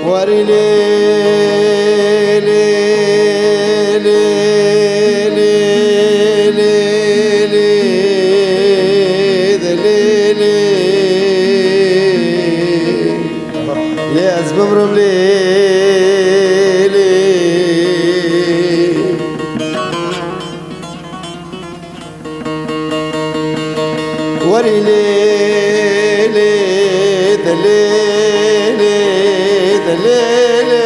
وري لي لي لي لي لي لي لي أزبم رملي وري لي لي دليلي دليلي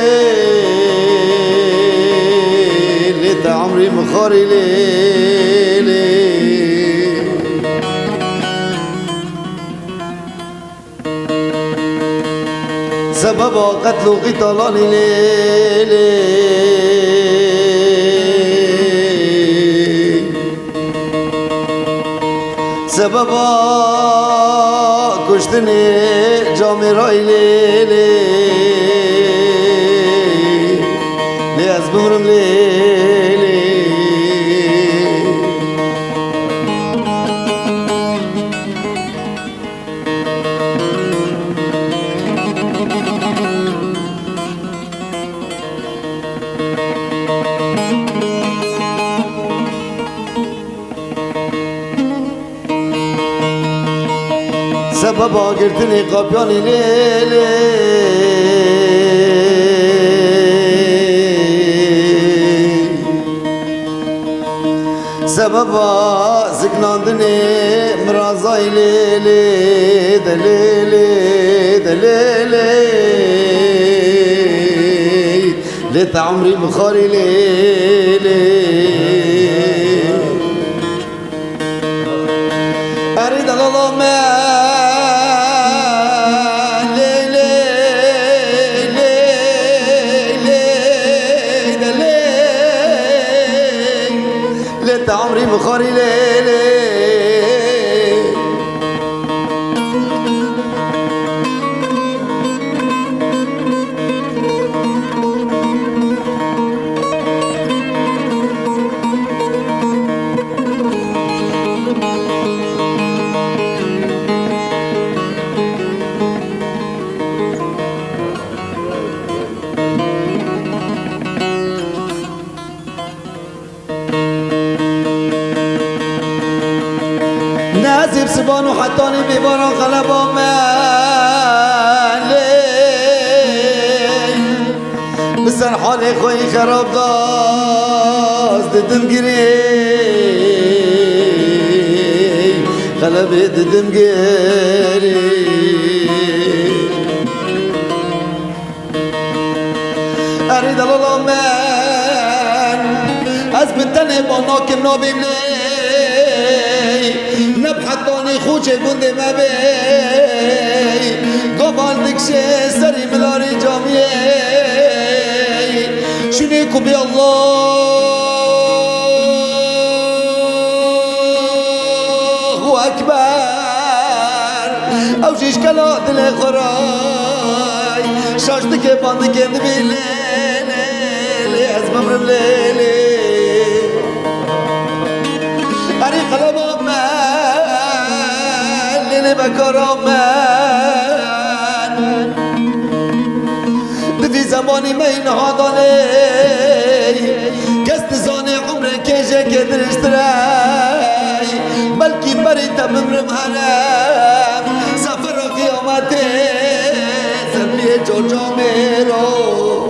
ليت عمري مخاري ليلي سبب قتل قتالاني ليلي سبب کشتنی جامعه رای لیلی لی از بمرم لیلی سبب آگرتنی قاپیانی لیلی سبب زکناندنی مرازای لیلی دلیلی دلیلی لیت عمری بخاری لیلی أريد الله ما عمري بخاري ليلي نازب سبان وحطاني بباران غلبا مالي بسن حالي خوي خراب داز ددم گري غلبي ددم گري أريد الله من از بنتني باناكم نابيم لي نبحثوني خوشي بندي ما بي قبال دكشي سري ملاري جامية شنيكو بي الله أكبر أو شيش كلا دلي خراي شاشتك باندك اندبي ليلي أزمم رمليلي أريق لباب اللي بكرمان في زماني ما ينهضني كست زاني عمري كيجي كدر اشتراي بلكي بريت بمرم هرم سفر قيامتي سمي جوجو ميرو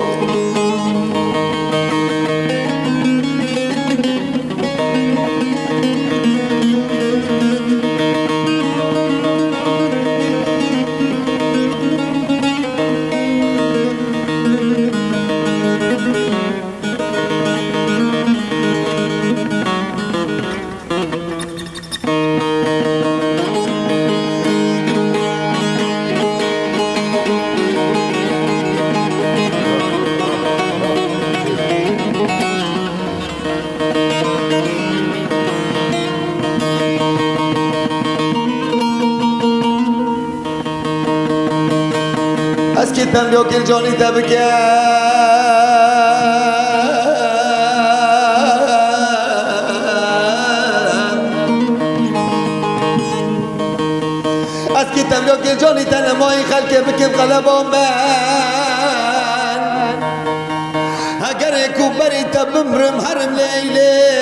تم يوكل جوني تبكي اسكي تم يوكل جوني تنموي خلك بكي بقلبهم هقريك وبريت بمرم هرم ليلي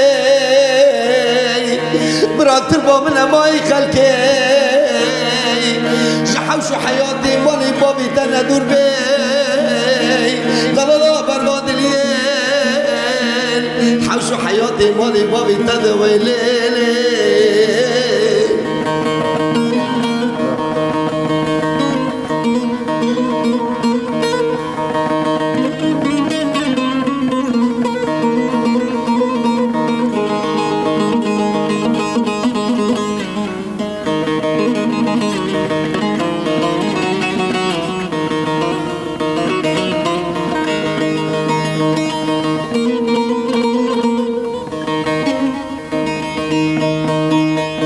براد تربو من ماي خلكي شحوشو حياتي مالي بابي تنا دور بي ضلالا برباد الليل حوشو حياتي مالي بابي تدوي ليلي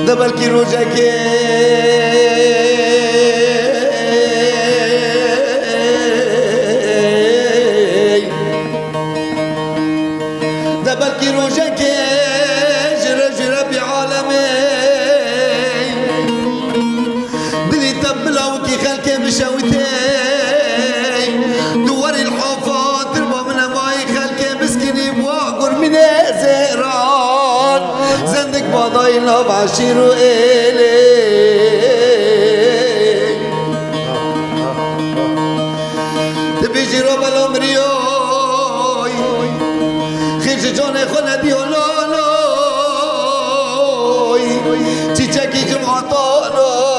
دبل کی روزه کې دبل کی روزه کې جره جره په عالمي دلی تبلاو کی خلک مشوته دوار الحفاظ تربى من ماي خلک مسكيني بواقر من زهران زندك بضاي لو عشيرو إلي تبيجي روبا الأمريوي خير جوني خلدي هلولوي تيجاكي جمعطانوي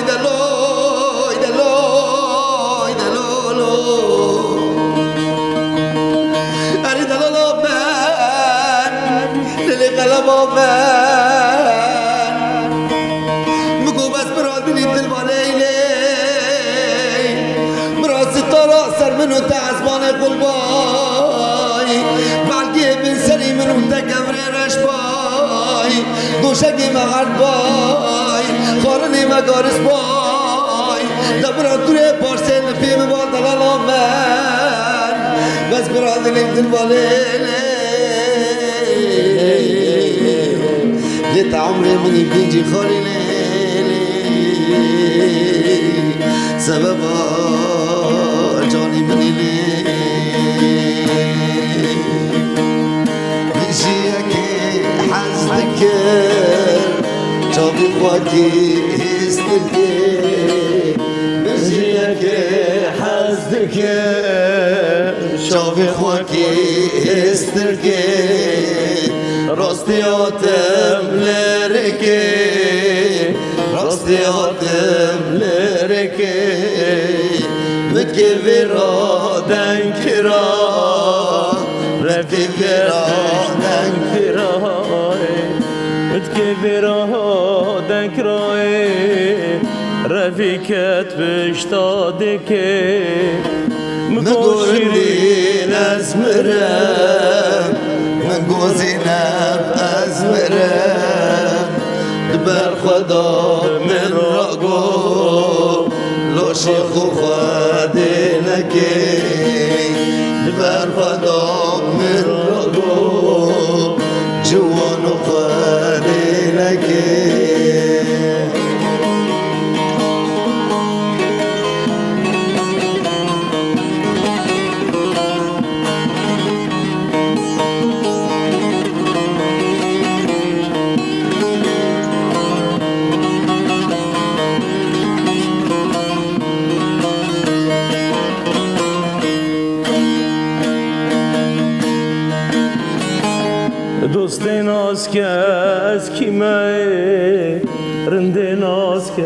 دلوي دلوي دلولو أريد لولو مان للي قلبو مان مقو بس برادني تلباليلي مراد ستارة سر منو تعزبان قلباي بعدي من سري منو تكمري رشباي دوشكي مغرد باي خارني مقارس باي دبراد دوره بارسين في مبادل الأمان بس برادني تلباليلي ليت عمري مني بيجي خالي ليلي سببها جاني مني ليلي بيجيك حزنك جابي خواكي هستكي بيجيك حزنك جابي خواكي هستكي راستياتم لركي راستياتم لركي بكي فرادن كرا رفي فرادن كرا بكي فرادن كرا رفي كتبش تادكي مقوشرين اسمرم من گوزینم از مرم دبر خدا من راگو لاشی خو خواده نکی دبر خدا من راگو جوانو خواده نکی دوست ناز که از کیمه رند ناز که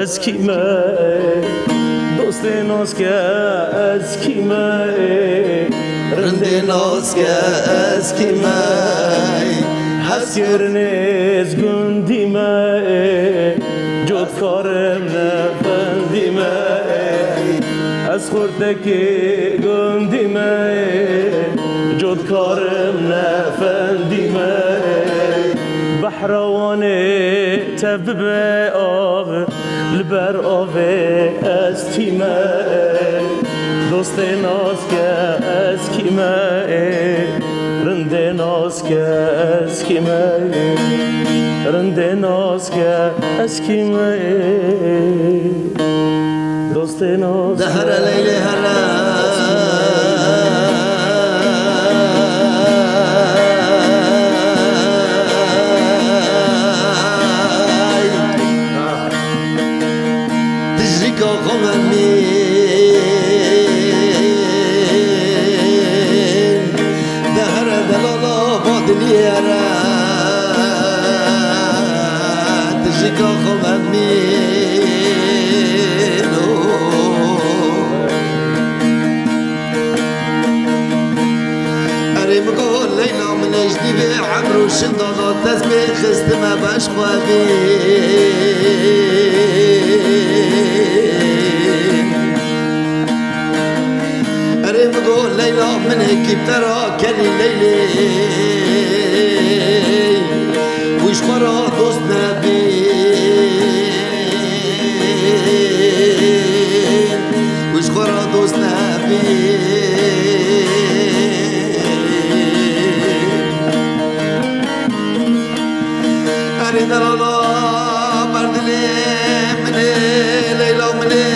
از کیمه دوست ناز که از کیمه رند ناز که از کیمه هست کرنیز گندیمه جد کارم نفندیمه از خوردکی گندیمه جد کارم نفندیمه بحروانه تببه آب لبر آب از تیمه دوست ناز که از کیمه رند ناز که از کیمه رند ناز که از کیمه دوست ناز دهر لیل عمرو شنطة تسبيح خست ما باش خوابي أريم قول ليلى من هيك بترى كلي ليلي ويش مرة دوستنا بين ويش مرة دوستنا بين لا لا لا مرد لي مني ليلى مني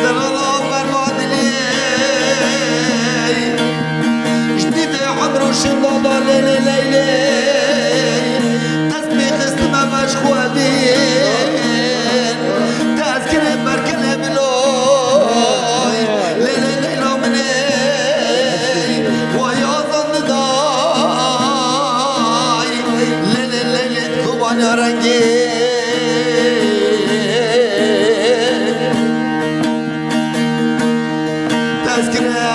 لا لا لا مرد لي جديد حضر وشنطة ليلي ليلي تسبي خست ما باش خوابين تذكري بركلي بلوي ليلي ليلى مني يا رنجي تذكرة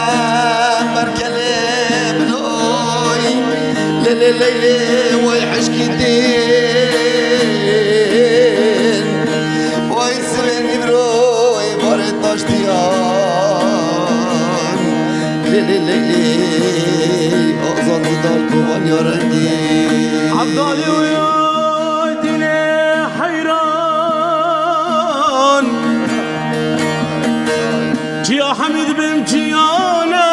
مركلة بلوي ليلي ليلي ويحش كدين ويسرني بروي بارد تاشتيان ليلي ليلي أغزان دالكوان يا رنجي عبدالي ويا يا حميد بامتيانا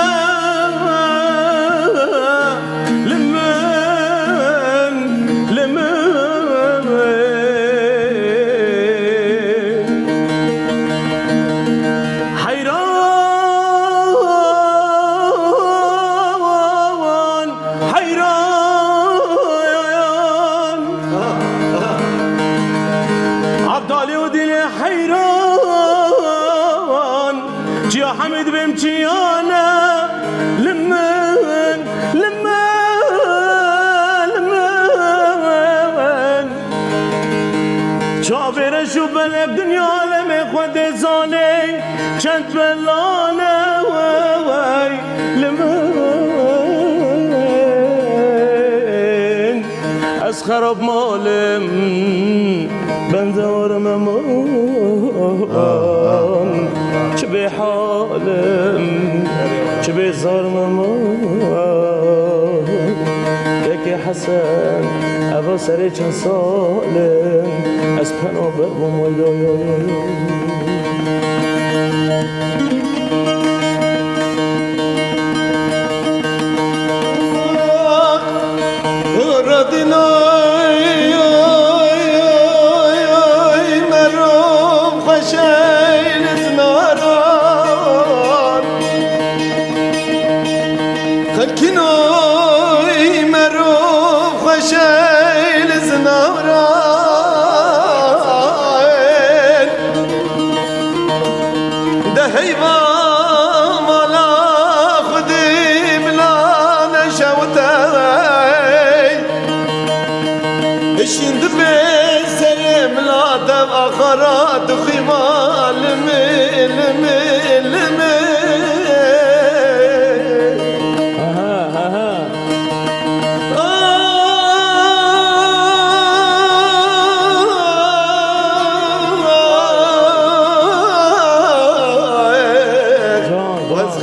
لمن حيران حيران عبدالي وديني حيران يا حميد بامتيانا لمن شابر شو بلك دنيا لمي خود زاني چند بلانا وي لمن از خراب مالم بندار ممان چه به حالم چه به زار ممان که حسن اوا سر چند سالم از پناه بربم خلكنوي مروف خشيل زنوران ده هيبا مالا خدي بلا نشوتاي اشين دبي سلم لا دب اخرات خيمال مل مل مل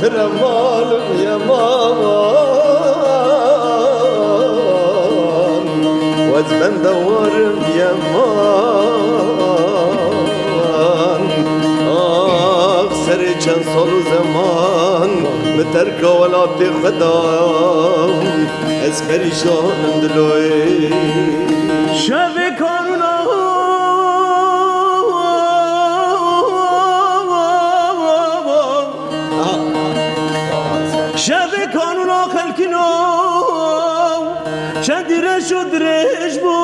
خرمان يا مان وزبن دور يا مان ترك ولا تخدا از پریشانم دلوی شب کارونا شب کانونا خلکینو چندی رش و درش بو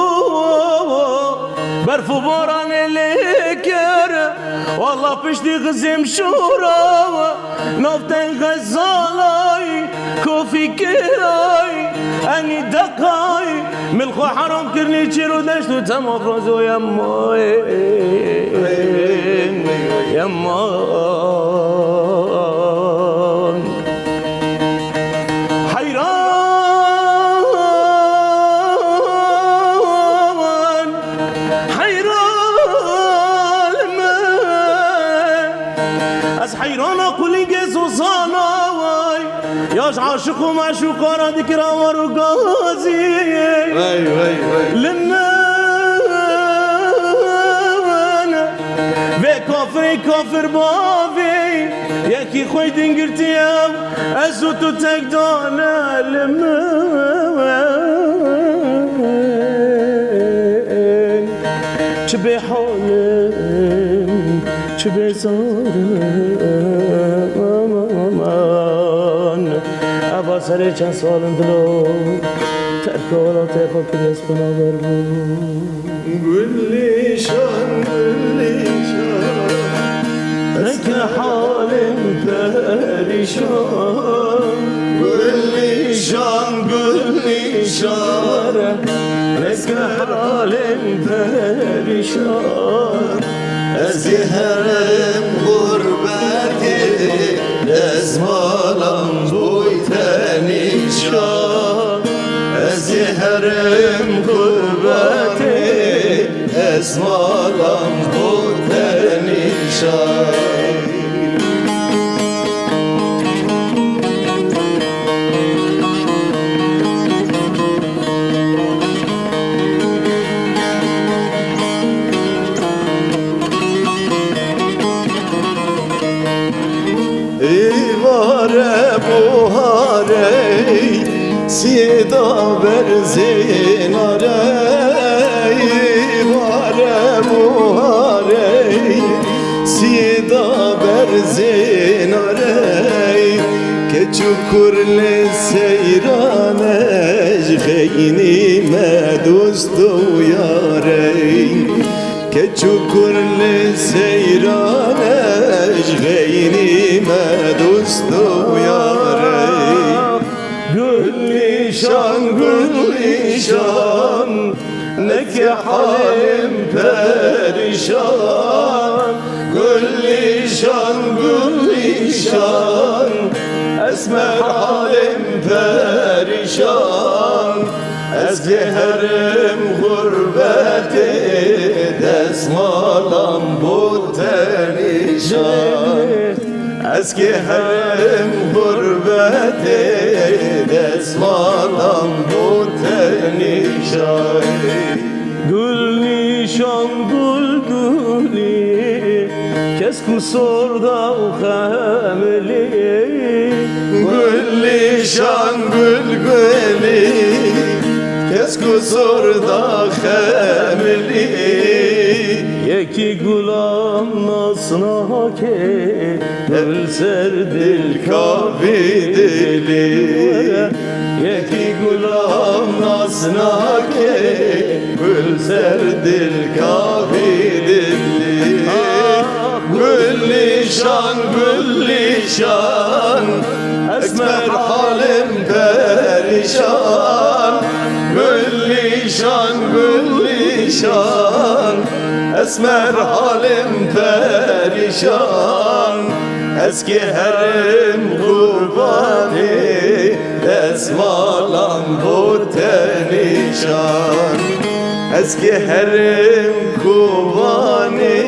برف و باران لیکر والله پشتی غزم شورا نفتن غزالای کوفی کرای انی دقای ملخو حرام کرنی چیرو دشتو تم افرازو یمای یمان حیران من از حیران قولی گزو زانای یاش عاشق و معشوقانا دکرامار و گازی لمن و کافر باوی یکی خوی دنگرتیم از تو تک دانه لمن چه به حالم چه به زارم ابا سر چند سالم دلو ترکالات خود که دست بنابر بود گلیشان نکه حالم پریشان گلیشان نکه حالم پریشان از هرم غربتی از مالم بوی تنیشان از هرم غربتی از مالم بوی تنیشان سیدا بر زیناره واره موهاره سیدا بر زیناره که چکر لسیرانش خیلی مدوست و یاره که چکر لسیرانش خیلی مدوست و یاره گلیشان نکه حالم پریشان گلیشان اسمر حالم پریشان از که هرم غربت دستمالم بود تنیشان از که هرم غربت دستمالم بود تنیشان گلی کس کو سردا و خملی گلی کس کو سردا خملی یکی گلام ناسنا که دل سر دل کافی دلی یکی گلام ناسنا که گل سر دل کافی دلی گلیشان اسمر حالم پریشان گلیشان اسمر حالم پریشان از که هرم قربانی دستمالم بود تنیشان از که هرم قربانی